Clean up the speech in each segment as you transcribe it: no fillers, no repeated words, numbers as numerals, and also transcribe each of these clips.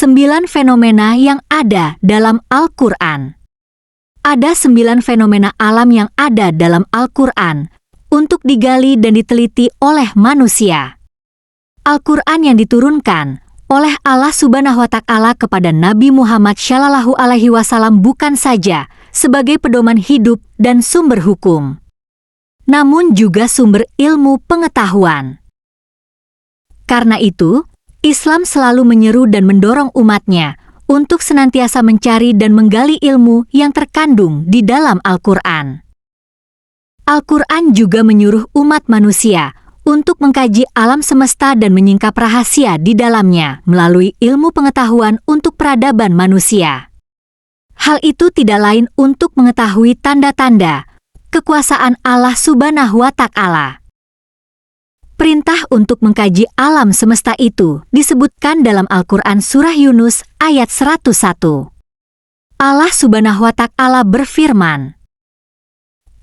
9 fenomena yang ada dalam Al-Quran. Ada 9 fenomena alam yang ada dalam Al-Quran untuk digali dan diteliti oleh manusia. Al-Quran yang diturunkan oleh Allah Subhanahu wa Ta'ala kepada Nabi Muhammad Shallallahu Alaihi Wasallam bukan saja sebagai pedoman hidup dan sumber hukum, namun juga sumber ilmu pengetahuan. Karena itu, Islam selalu menyeru dan mendorong umatnya untuk senantiasa mencari dan menggali ilmu yang terkandung di dalam Al-Quran. Al-Quran juga menyuruh umat manusia untuk mengkaji alam semesta dan menyingkap rahasia di dalamnya melalui ilmu pengetahuan untuk peradaban manusia. Hal itu tidak lain untuk mengetahui tanda-tanda kekuasaan Allah Subhanahu wa Ta'ala. Perintah untuk mengkaji alam semesta itu disebutkan dalam Al-Quran Surah Yunus ayat 101. Allah Subhanahu wa Ta'ala berfirman,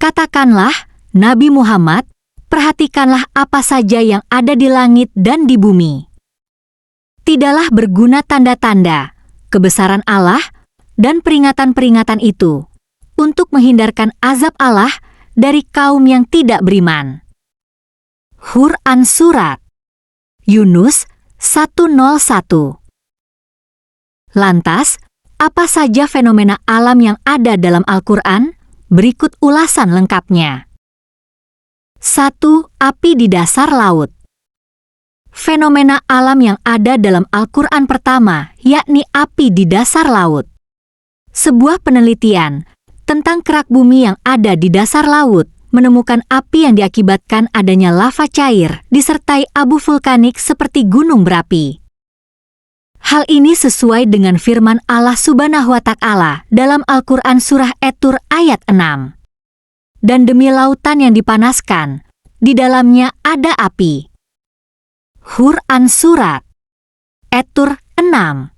"Katakanlah, Nabi Muhammad, perhatikanlah apa saja yang ada di langit dan di bumi. Tidaklah berguna tanda-tanda, kebesaran Allah, dan peringatan-peringatan itu untuk menghindarkan azab Allah dari kaum yang tidak beriman." Quran Surat Yunus 101. Lantas, apa saja fenomena alam yang ada dalam Al-Quran? Berikut ulasan lengkapnya. 1. Api di dasar laut. Fenomena alam yang ada dalam Al-Quran pertama, yakni api di dasar laut. Sebuah penelitian tentang kerak bumi yang ada di dasar laut menemukan api yang diakibatkan adanya lava cair disertai abu vulkanik seperti gunung berapi. Hal ini sesuai dengan firman Allah Subhanahu wa Ta'ala dalam Al-Quran Surah At-Tur ayat 6. Dan demi lautan yang dipanaskan, di dalamnya ada api. Quran Surat At-Tur 6.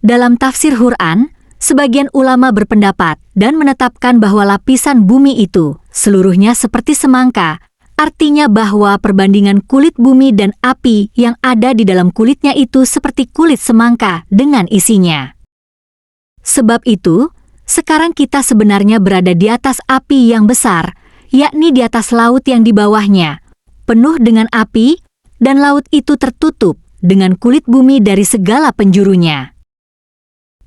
Dalam tafsir Quran, sebagian ulama berpendapat dan menetapkan bahwa lapisan bumi itu seluruhnya seperti semangka, artinya bahwa perbandingan kulit bumi dan api yang ada di dalam kulitnya itu seperti kulit semangka dengan isinya. Sebab itu, sekarang kita sebenarnya berada di atas api yang besar, yakni di atas laut yang di bawahnya, penuh dengan api, dan laut itu tertutup dengan kulit bumi dari segala penjurunya.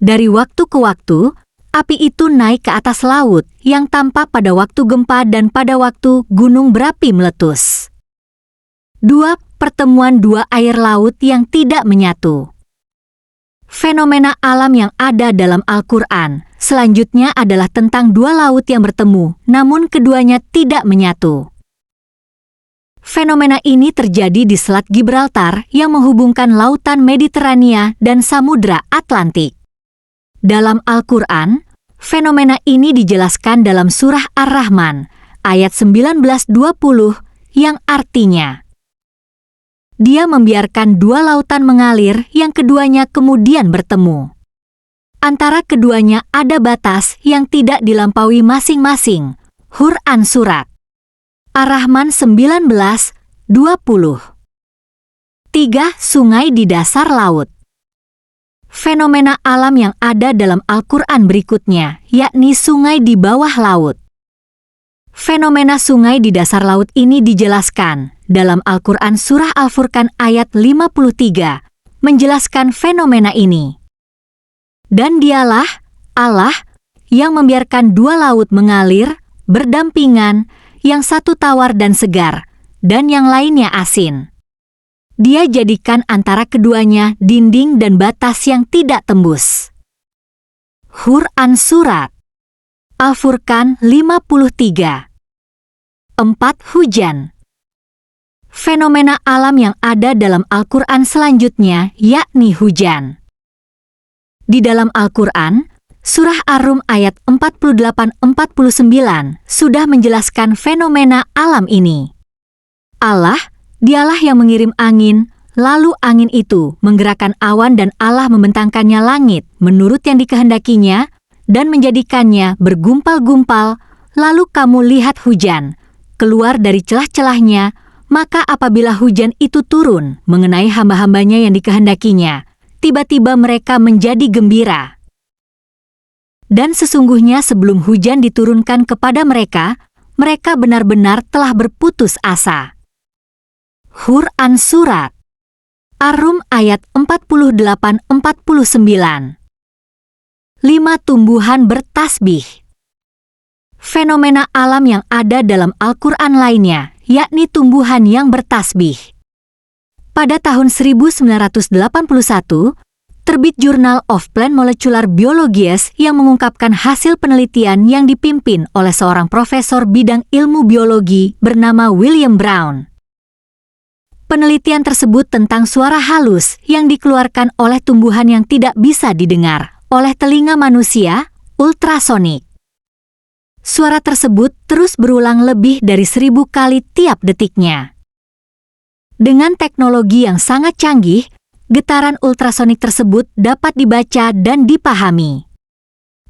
Dari waktu ke waktu, api itu naik ke atas laut yang tampak pada waktu gempa dan pada waktu gunung berapi meletus. 2. Pertemuan dua air laut yang tidak menyatu. Fenomena alam yang ada dalam Al-Quran selanjutnya adalah tentang dua laut yang bertemu, namun keduanya tidak menyatu. Fenomena ini terjadi di Selat Gibraltar yang menghubungkan lautan Mediterania dan Samudra Atlantik. Dalam Al-Quran, fenomena ini dijelaskan dalam Surah Ar-Rahman, ayat 19-20, yang artinya, Dia membiarkan dua lautan mengalir yang keduanya kemudian bertemu. Antara keduanya ada batas yang tidak dilampaui masing-masing. Quran Surat Ar-Rahman 19-20. 3. Sungai di dasar laut. Fenomena alam yang ada dalam Al-Quran berikutnya, yakni sungai di bawah laut. Fenomena sungai di dasar laut ini dijelaskan dalam Al-Quran Surah Al-Furqan ayat 53, menjelaskan fenomena ini. Dan dialah Allah yang membiarkan dua laut mengalir, berdampingan, yang satu tawar dan segar, dan yang lainnya asin. Dia jadikan antara keduanya dinding dan batas yang tidak tembus. Quran Surat Al-Furqan 53. 4. Hujan. Fenomena alam yang ada dalam Al-Quran selanjutnya yakni hujan. Di dalam Al-Quran, Surah Ar-Rum ayat 48-49 sudah menjelaskan fenomena alam ini. Allah, Dialah yang mengirim angin, lalu angin itu menggerakkan awan dan Allah membentangkannya langit menurut yang dikehendakinya dan menjadikannya bergumpal-gumpal, lalu kamu lihat hujan keluar dari celah-celahnya, maka apabila hujan itu turun mengenai hamba-hambanya yang dikehendakinya, tiba-tiba mereka menjadi gembira. Dan sesungguhnya sebelum hujan diturunkan kepada mereka, mereka benar-benar telah berputus asa. Hur An-Surat Ar-Rum ayat 48-49. 5 tumbuhan bertasbih. Fenomena alam yang ada dalam Al-Quran lainnya, yakni tumbuhan yang bertasbih. Pada tahun 1981, terbit Journal of Plant Molecular Biologies yang mengungkapkan hasil penelitian yang dipimpin oleh seorang profesor bidang ilmu biologi bernama William Brown. Penelitian tersebut tentang suara halus yang dikeluarkan oleh tumbuhan yang tidak bisa didengar oleh telinga manusia, ultrasonik. Suara tersebut terus berulang lebih dari 1000 kali tiap detiknya. Dengan teknologi yang sangat canggih, getaran ultrasonik tersebut dapat dibaca dan dipahami.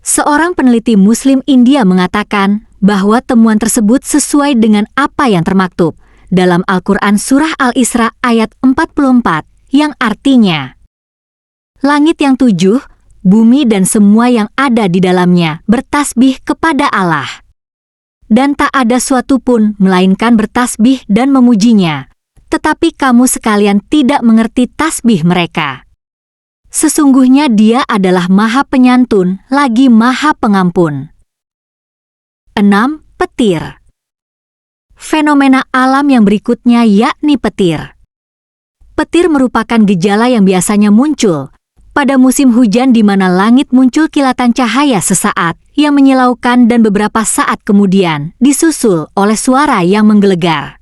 Seorang peneliti Muslim India mengatakan bahwa temuan tersebut sesuai dengan apa yang termaktub dalam Al-Quran Surah Al-Isra ayat 44, yang artinya, "Langit yang 7, bumi dan semua yang ada di dalamnya bertasbih kepada Allah. Dan tak ada suatu pun melainkan bertasbih dan memujinya, tetapi kamu sekalian tidak mengerti tasbih mereka. Sesungguhnya Dia adalah Maha Penyantun lagi Maha Pengampun." 6. Petir. Fenomena alam yang berikutnya yakni petir. Petir merupakan gejala yang biasanya muncul pada musim hujan di mana langit muncul kilatan cahaya sesaat yang menyilaukan dan beberapa saat kemudian disusul oleh suara yang menggelegar.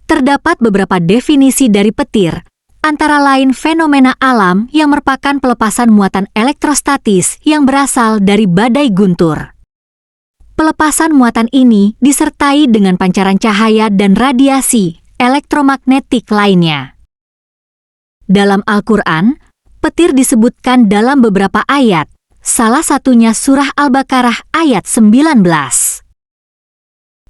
Terdapat beberapa definisi dari petir, antara lain fenomena alam yang merupakan pelepasan muatan elektrostatis yang berasal dari badai guntur. Pelepasan muatan ini disertai dengan pancaran cahaya dan radiasi elektromagnetik lainnya. Dalam Al-Quran, petir disebutkan dalam beberapa ayat, salah satunya Surah Al-Baqarah ayat 19.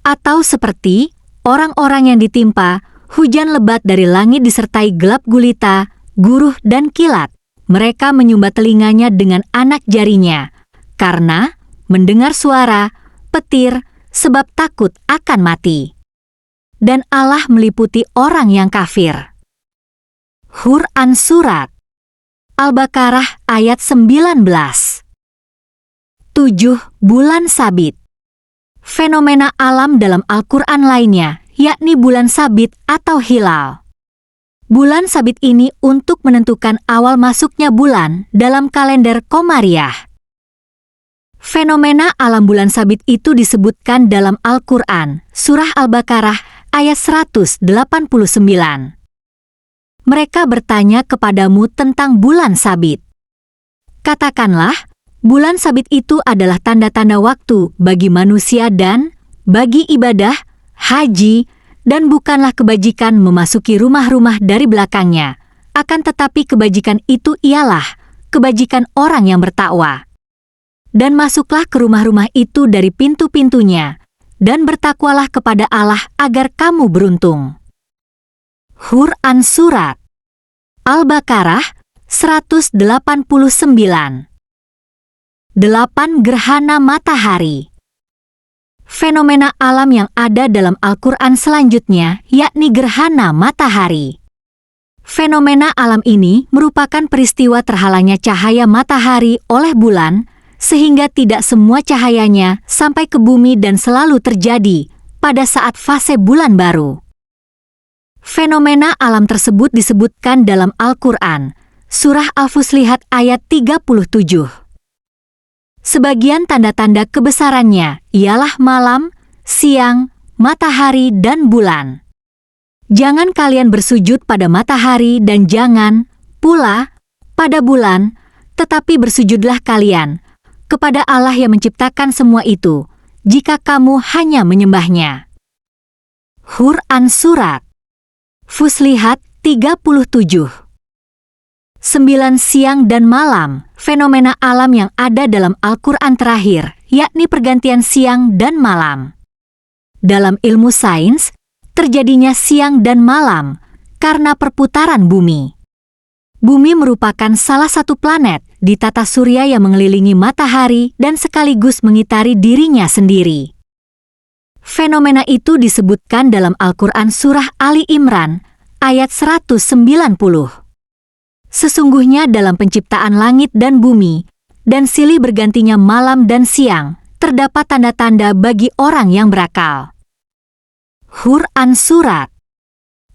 Atau seperti orang-orang yang ditimpa hujan lebat dari langit disertai gelap gulita, guruh dan kilat. Mereka menyumbat telinganya dengan anak jarinya, karena mendengar suara petir sebab takut akan mati. Dan Allah meliputi orang yang kafir. Hur An-Surat Al-Baqarah ayat 19. 7. Bulan sabit. Fenomena alam dalam Al-Quran lainnya, yakni bulan sabit atau hilal. Bulan sabit ini untuk menentukan awal masuknya bulan dalam kalender Komariah. Fenomena alam bulan sabit itu disebutkan dalam Al-Quran, Surah Al-Baqarah ayat 189. Mereka bertanya kepadamu tentang bulan sabit. Katakanlah, bulan sabit itu adalah tanda-tanda waktu bagi manusia dan bagi ibadah, haji, dan bukanlah kebajikan memasuki rumah-rumah dari belakangnya. Akan tetapi kebajikan itu ialah kebajikan orang yang bertakwa. Dan masuklah ke rumah-rumah itu dari pintu-pintunya, dan bertakwalah kepada Allah agar kamu beruntung. Hur An-Surat Al-Baqarah 189. 8. Gerhana matahari. Fenomena alam yang ada dalam Al-Quran selanjutnya yakni gerhana matahari. Fenomena alam ini merupakan peristiwa terhalangnya cahaya matahari oleh bulan, sehingga tidak semua cahayanya sampai ke bumi dan selalu terjadi pada saat fase bulan baru. Fenomena alam tersebut disebutkan dalam Al-Quran, Surah Al-Fuslihat ayat 37. Sebagian tanda-tanda kebesarannya ialah malam, siang, matahari, dan bulan. Jangan kalian bersujud pada matahari dan jangan pula pada bulan, tetapi bersujudlah kalian kepada Allah yang menciptakan semua itu, jika kamu hanya menyembahnya. Hur An-Surat Fuslihat 37. 9 siang dan malam, fenomena alam yang ada dalam Al-Quran terakhir, yakni pergantian siang dan malam. Dalam ilmu sains, terjadinya siang dan malam karena perputaran bumi. Bumi merupakan salah satu planet di tata surya yang mengelilingi matahari dan sekaligus mengitari dirinya sendiri. Fenomena itu disebutkan dalam Al-Quran Surah Ali Imran, ayat 190. Sesungguhnya dalam penciptaan langit dan bumi, dan silih bergantinya malam dan siang, terdapat tanda-tanda bagi orang yang berakal. Quran Surat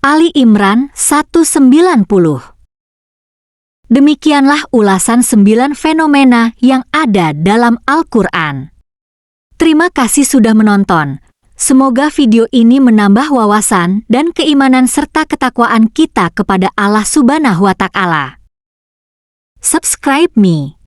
Ali Imran 190. Demikianlah ulasan 9 fenomena yang ada dalam Al-Quran. Terima kasih sudah menonton. Semoga video ini menambah wawasan dan keimanan serta ketakwaan kita kepada Allah Subhanahu wa Ta'ala. Subscribe me.